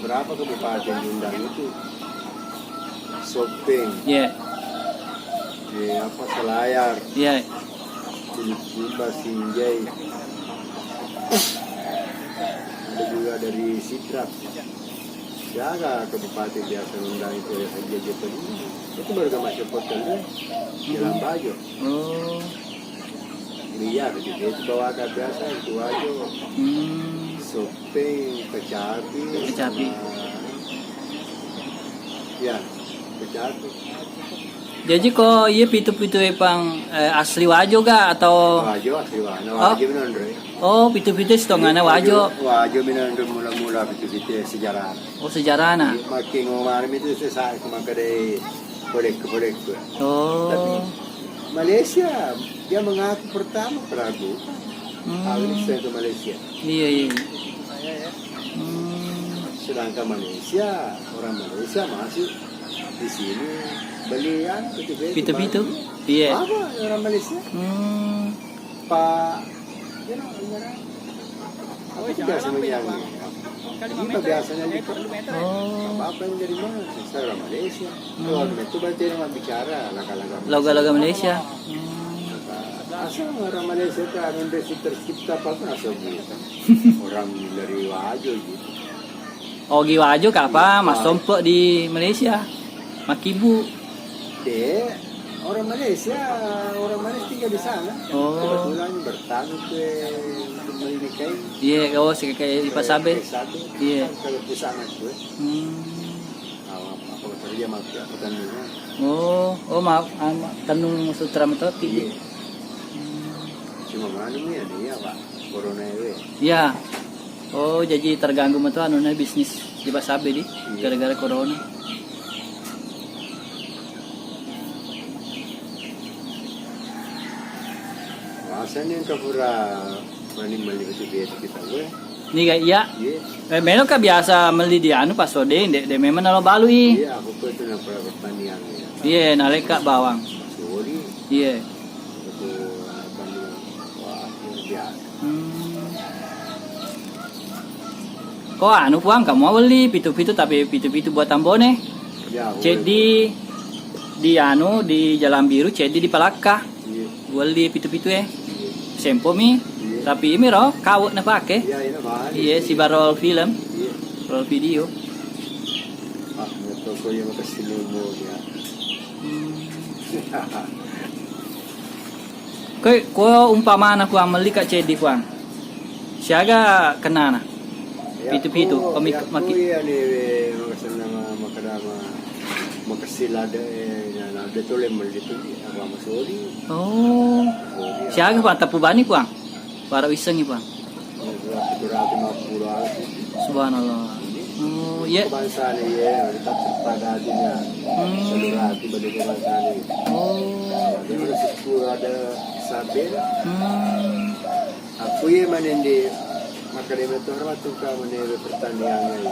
berapa kabupaten diundang itu? Sopeng, Iya. Selayar, Iya. Bulukumba, Sinjai, ada juga dari Sidrap. Jaga kabupaten biasa undang itu ya saja Jepang. Itu baru masuk hotel deh, Jalan Bajo. Oh. Liar gitu, itu bawa ke biasa itu aja. Sopeng, Kecapi. Ya, Kecapi. Jadi kok iya pitu-pitu pang asli wajo ga atau Wajo asli wana, wajo minondre. oh pitu-pitu setengahnya wajo. Wajo minondre mula-mula pitu-pitu sejarah. Oh sejarah na. Makin ngomong itu saya cuma kedai boleh. Tapi Oh. Malaysia dia mengaku pertama peragu. Awalnya saya ke Malaysia. Iya. Sedangkan Malaysia, orang Malaysia masih di sini belian Pitu-pitu. Iya. Apa orang Malaysia? Pak, apa itu biasa menyanyi? Ini biasanya gitu. Apa yang dari mana? Saya orang Malaysia. Kalau itu berarti orang bicara laga-laga. Laga-laga Malaysia. Asal orang Malaysia kan Indonesia tercipta apa asal gitu. Orang dari Wajo gitu. Oh wajo kah apa? Mas Tompok di Malaysia. Makibu. Orang Malaysia tinggal di sana. Oh. Kebetulan bertani ke menikahi. Iya, oh si kayak di Pasabe. Iya. Kalau di sana gue. Apa kerja maaf pertanian. Oh maaf, Tanung Sutra Metoti. Iya. Cuma mana ya dia Pak, corona itu. Iya. Oh, jadi terganggu mah tuh anu bisnis di Pasabe di gara-gara corona. Rasanya yang kapura mani itu biasa kita gue. Nih kayak iya. Iya. Melo ka biasa meli di anu pasode de memang nalo balui. Iya, aku tuh itu nampak pertanian ya. Iya, naleka bawang. Sorry. Iya. Itu pertanian wah luar biasa. Kok anu puang kamu mau beli pitu-pitu tapi pitu-pitu buat tambone. Ya. Jadi di anu di Jalan Biru, jadi di Palaka. Iya. Beli pitu-pitu ya. Sempo mi. Tapi ini roh kawut na pake. Iya, ini mah. Iya, si barol film, Iya. roll video. Ah, toko yang makasih mo ya. Ko umpama na kuang meli ka cedi kuang. Siaga kenana. Pitu-pitu maki. maki. Iya ni makasih nama makadama makasih lada na betul yang meli itu apa masori. Oh. Siaga kuang tapu bani kuang. Para iseng ni kuang. 250 alat. Subhanallah. Oh, iya. Bangsa ni ya, tetap pada hatinya. Seluruh hati bagi bangsa ni. Oh. Ada resiko ada sabar. Aku ye manende makadama tu hormat tu ka manende pertanian ni.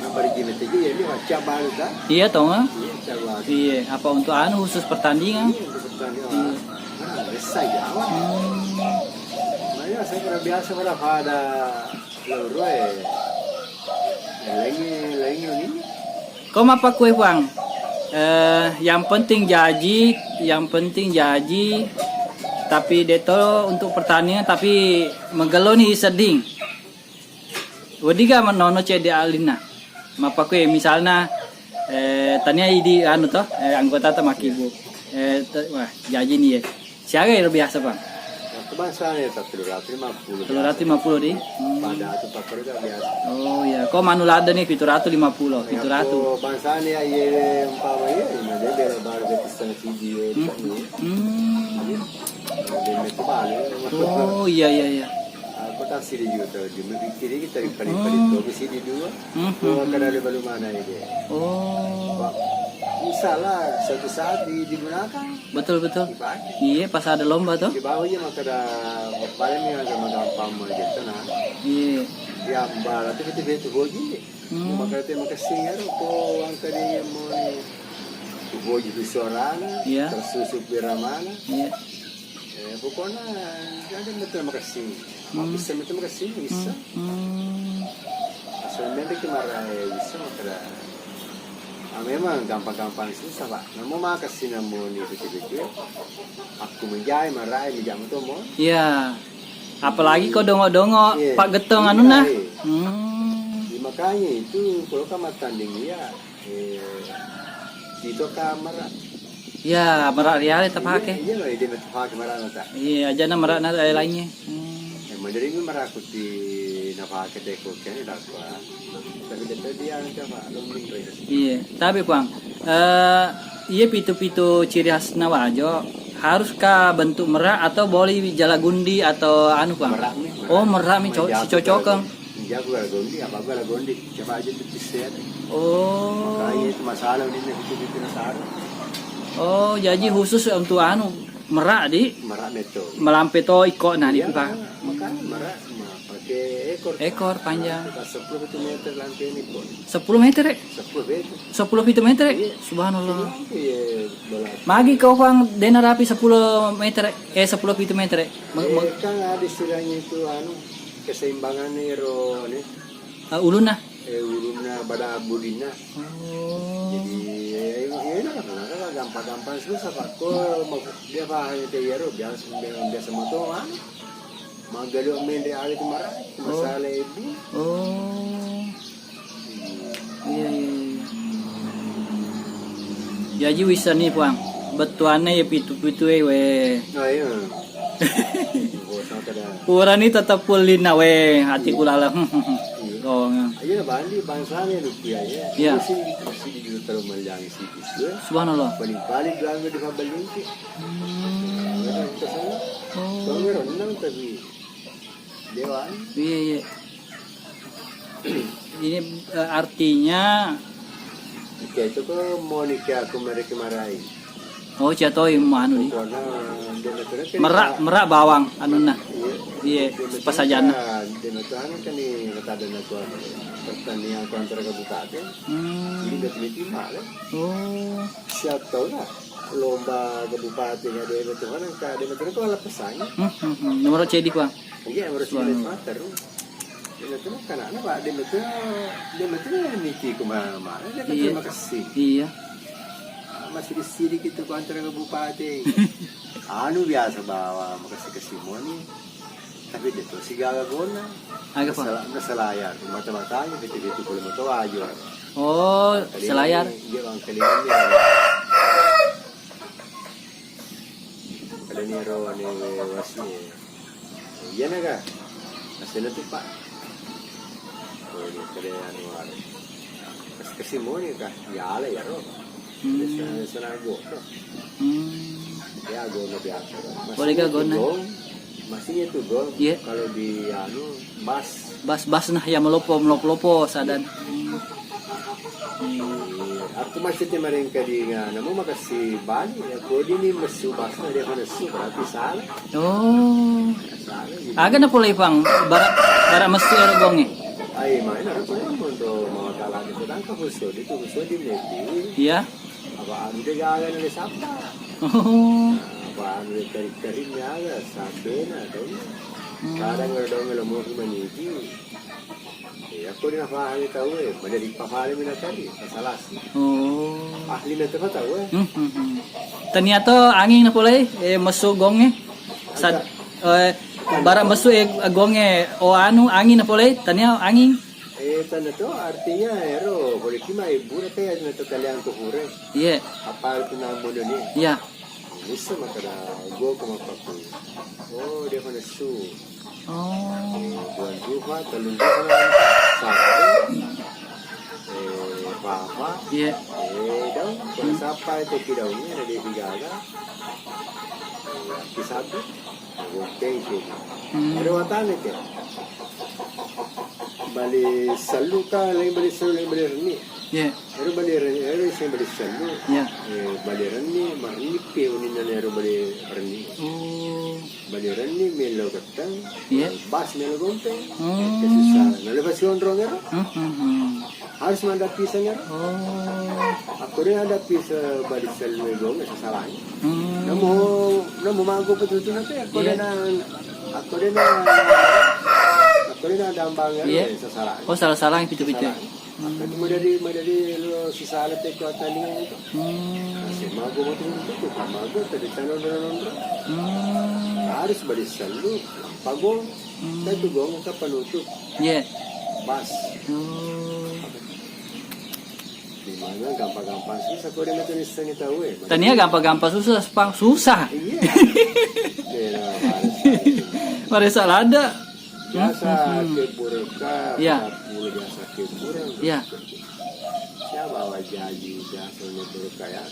Nampak gini tu je ni macam baru dah. Iya toh ah. Iya, coba. Iya, apa untuk anu khusus pertandingan? Iya, untuk pertanian. Besar ya. Maya saya kira biasa pada loroi. Lagi ni. Kau apa kue kuang? Yang penting jaji, tapi deto untuk pertanian tapi mengeloni seding. Wadiga menono cede alina. Mapa kue misalnya tania di anu toh anggota ta makibu. Wah jaji nih ya. Siaga yang biasa bang. Kebangsaan ya 350. 350 di. Pada itu pakar biasa. Oh iya, kok manulada nih 750, 700. Kebangsaan ya ye umpama ya, dia bela baru betul video itu. Dia itu balik. Oh iya. Aku tak siri juga tu. Dia mikir kita paling tu sini dua. Dua kadang baru mana ini. Oh. Misalnya suatu saat digunakan. Betul. Dipakai. Iya, pas ada lomba tuh. Di bawahnya maka ada paling yang sama gampang gitu nah. Iya. Ya barat itu kita betul hoji. Maka itu makasih ya ko ang tadi mo hoji di sorana. Iya. Tersusup biramana. Iya. Pokoknya ada betul makasih. Bisa betul makasih bisa. sebenarnya kemarin bisa makanya. Memang gampang-gampang susah pak. Namun makasih namun itu kecil. Aku menjai marai menjam itu mau. Iya. Apalagi kau dongo-dongo Iya. Pak Getong Iya, anu nah. iya. Makanya itu kalau kamu tanding ya, itu kamar. Ya, merak real tak pakai. Iya lah, dia pakai marah nata. Iya, aja na merak na lainnya. Madari ini merakuti napake teko kan dah kuah. Tapi dia coba lumbing terus. Iya, tapi Kuang, iya pitu-pitu ciri khas Nawajo haruskah bentuk merak atau boleh jala gundi atau anu Kuang? Merak nih. Oh, merak mi cocok Kang. Jago lah gondi, apa lah gondi. Coba aja tuh piset. Oh. Makanya itu masalah ini itu masalah. Oh, jadi khusus untuk anu merak di Merak neto. melampai to iko nah di Pak. Makanya merak pakai ekor. Ekor panjang. 10 meter lantai ini pun. 10 meter rek. 10 meter. 10 meter rek. Subhanallah. Iya, bola. Magi kau Kuang dena rapi 10 meter rek. 10 meter rek. Kan ada istilahnya itu anu keseimbangan ro nih. Ulun nah. Urunnya pada budina. Oh. Jadi ya lah gampang-gampang susah pak. Kau dia paham itu ya ro biasa motor kan. Magalo mende ali kemarin masalah ibu. Oh. Iya iya. Jadi wisa nih Puang. Betuannya ya pitu-pitu we. Nah iya. Bosan kada. Kurang ni tetap pulina we hati kulala. Oh. Ayo bandi bangsanya rupiah ya. Iya. Masih di terus melayang sih gitu. Subhanallah. Balik-balik ganggu di pabelin sih. Ada kesana. Kau ngerondang tapi dewan. Iya iya. Ini artinya Nikah itu kok mau nikah aku mereka marahin. oh jatuh anu nih. Karena dia kan Merak bawang anu nah. Iya, pas saja nah. Dia kan ni kata ada nak pertanian antara kabupaten. Ini dah teliti malah. Oh. Siap tahu lah. Lomba kabupaten ada itu kan ada itu kalau pesannya. Nomor CD Kuang. Iya harus dilepas terus. Dia itu kan anak pak dia itu niki kemana-mana dia kan terima kasih. Iya. Masih di sini gitu ke antara kabupaten. Anu biasa bawa makasih ke Simoni. Tapi dia tuh si gagal guna. Agak apa? Selayar mata-matanya gitu kalau mau tahu aja. Oh, selayar. Dia bang kalinya. Ada nih rawan yang wasnya. Iya naga. Hasilnya tuh pak. Oh ini kada anu ada. Pas ke Simoni kah? Ya ala ya roh. Sana go. Ya go na biasa. Boleh ka go na? Masih itu go. Iya. Kalau di anu Bas nah ya melopo sadan. Aku maksudnya mereka di namun makasih bani ya kau ini mesu basna dia kena su berarti salah. Oh. Salah gitu. Aga na pulay Pang bara mesti ergonge. Ay main aku untuk mau kalah di sedang ke Husod itu Husod di Neti. Iya. Apa anu dia gagal dari siapa? Oh. Apa anu dia tarik-tariknya ada sampai na tahu. Kadang ada orang mau meniti. Aku din napahali tahu madali papahali mo na tadi masalah. Oh. Ahli na tahu tahu Ternyata angin na pulay masugongnya. Sad bara masu gonge o anu angin na pulay tanya angin. Tanda to artinya ero boleh kima ibu na kaya na tatalian ko hure. Iya. Apa itu namo ni? Iya. Bisa makada go kumapaku. Oh dia kena su. Oh. Buan rupa talungan satu. Papa. Iya. Daw kung sapa itu kidawnya ada di bigaga. Kisatu. Okay itu. Ada watan itu. Bali salu ka lagi bali salu lagi bali reni. Iya. Ero bali reni, ero isang bali salu. Iya. Bali reni, maripi unin na ero bali reni. Oh. Bali reni melo katang. Iya. Bas melo gompeng. Kasi sa nalabas yung rong ero. Harus manda pisa ero. Oh. Ako rin ada pisa bali salu ego sa salahnya. Namo mago pa tuto na te. Ako rin na Kalau na dambang Iya. sasaran. Oh salah-salah yang pitu-pitu. Kan madari lo sisala te ko talingan itu. Kasi mago mo itu mago tadi tanon. Harus barisan lu pagong itu gong ka panutup Iya. pas. Oh. Di mana gampang-gampang susah kau dengan tulisan kita we. Tania gampang-gampang susah, Pang. Susah. Iya. Iya, Marisa ada. biasa kebureka, Iya. biasa kebureng. Iya. Saya bawa jaji biasanya berkaya.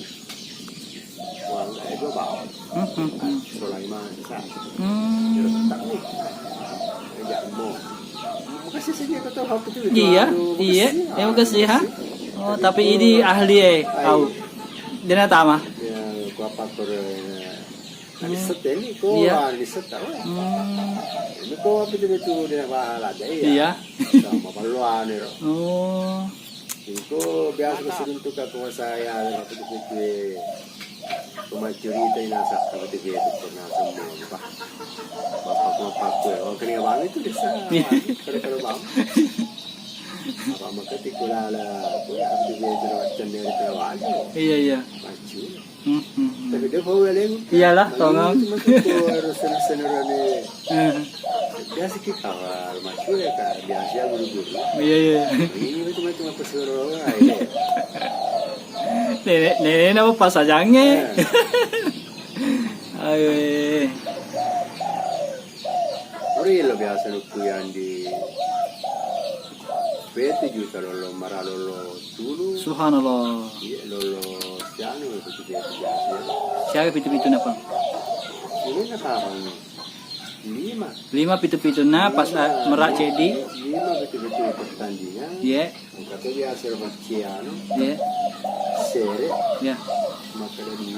Uang saya gue bawa. Sulaiman saya. Tak nih. Ajak mau. Makasih saja kata hal itu. Iya, iya. Terima kasih ha. Oh, tapi ini ahli tahu. Dia tama. Ya, gua apa riset ini kok riset tahu. Ini kok apa itu dia bahala deh. Iya. Sama paluan itu. Oh. Itu biasa kesentuh ke saya waktu itu cuma cerita ini asal waktu itu pernah semua pak. Bapak oh kena bang itu desa. Kalau bang. Apa makati kulala ko abdi dia macam dia terwali. Iya iya. Maju. Tapi dia bawa lagi. Iyalah, tolong. Harus senarane. Biasa kita kawal maju ya kan biasa buru-buru. Iya iya. Ini macam-macam apa suruh Nenek apa pasajangnya? Ayo. Ori lo biasa lu yang di PT juta lolo marah lolo dulu. Subhanallah. Iya lolo siapa itu biasa. Siapa pitu-pitu napa? Ini nakabang 5 pitu-pitu na pas merak cedi. 5 betul-betul pertandingan. Iya. Kata dia hasil Ciano. Iya. Sere. Iya. Maka ada 2.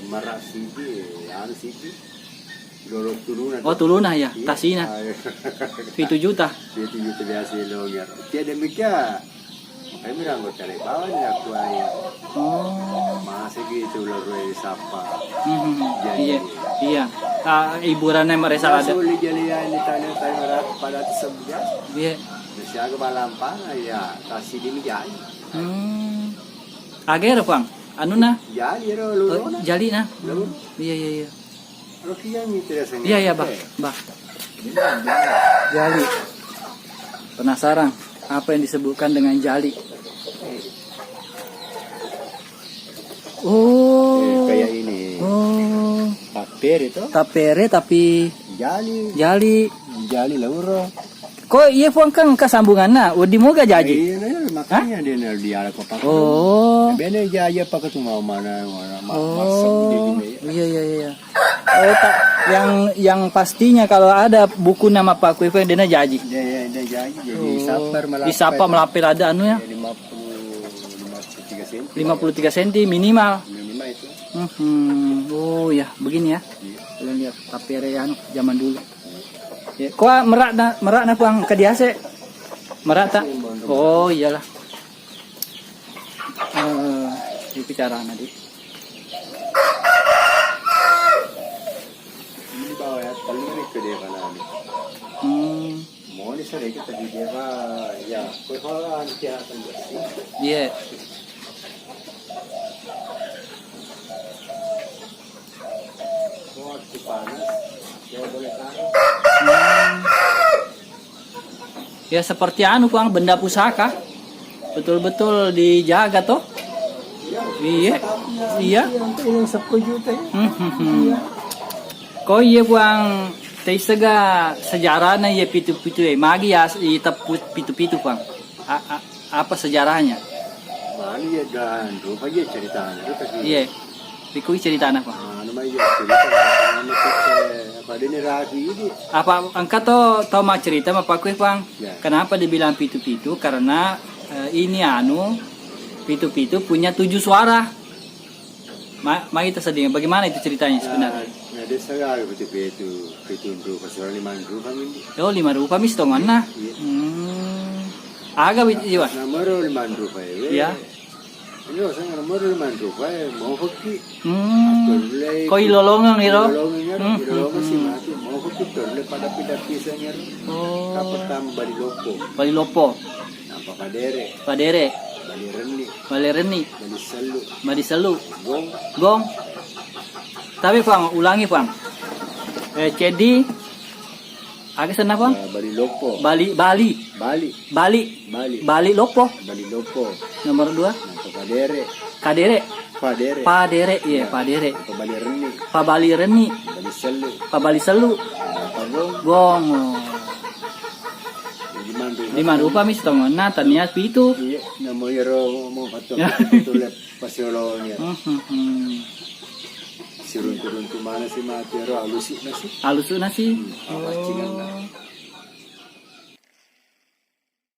Merak Sidi, anu Sidi. Lolo turun. Oh tuluna ya, tasina. 7 juta. 7 juta biasa lo ya. Tiada mikir. Kami rangkut cari bawah ni aku ayah. Oh. Masih gitu lo roi sapa. Iya. Iya. Hiburannya mereka ada. Suli jalian di tanah merak pada sebelah. Iya. Siaga balampang ya kasih di mijai. Ager Bang. Anu na? Jali ro lu. Jali na. Iya iya iya. Rokian itu rasanya. Iya iya, Bah. Jali. Penasaran apa yang disebutkan dengan jali? Oh. Kayak ini. Oh. Tapere itu. Tapere tapi Jali. Jali lauro. Kok iya puang kan kesambungan na? Udi moga jaji. Iya, makanya dia ada kopak. Oh. Bene jaya pakai tuh mau mana Oh. Iya iya iya. Oh, yang pastinya kalau ada buku nama Pak Kuifu yang dia jaji. Dia jaji jadi saper melapir. Disapa melapir ada anu ya. 53 cm. 53 cm minimal. Minimal itu. Oh ya, begini ya. Kalian lihat tapere anu zaman dulu. Ya, kok merak na puang kadiase. Merak tak? Oh, iyalah. Ini bicara nanti. Ini bawa ya, paling ini ke dia mana ni. Mau ni sore kita di dia ya, kau kalau nanti akan bersih. Iya. Waktu panas, dia boleh taruh. Ya seperti anu puang benda pusaka. Betul-betul dijaga toh. Iya. Iya. Yang 10 juta ya. Kau iya puang teisaga sejarahnya ya pitu-pitu magi ya pitu-pitu puang. Apa sejarahnya? Mana ya dan rupa dia ceritanya. Iya. Pikui cerita apa? Nama dia cerita pada ini ragu ini. Apa angkat to mah cerita mah Pak Kuih Bang? Ya. Kenapa dibilang pitu-pitu? Karena ini anu pitu-pitu punya 7 suara. Mari kita sedih. Bagaimana itu ceritanya sebenarnya? Nah, dia segala pitu-pitu rupa suara 5 rupa ini. Oh 5 rupa mis tongan nah. Aga jiwa. Nama 5 rupa ya. Ya. Ini saya nomor 5 rupa mau hoki. Koi lolongan iro. Lolongan sih mati. Mau hoki terle pada pidat pisahnya. Oh. Pertama bali lopo. Bali lopo. Apa kadere. Padere. Bali reni. Bali reni. Bali selu. Bali selu. Gong. Gong. Tapi Pang, ulangi Pang. Cedi. Agak sana Pang. Bali lopo. Bali. Bali. Bali lopo. Bali lopo. Nomor 2. Apa kadere. Kadere. Padere. Padere, iya padere. Apa bali reni. Pabali reni. Bali selu. Pabali selu. Apa gong. Gong. Di Lima rupa mis tongon na tania pitu. Iya, namo yero mo patok tulip pasiolongnya. Sirun-turun mana sih mati yero alusi nasi. Halus nasi. Awacingan na.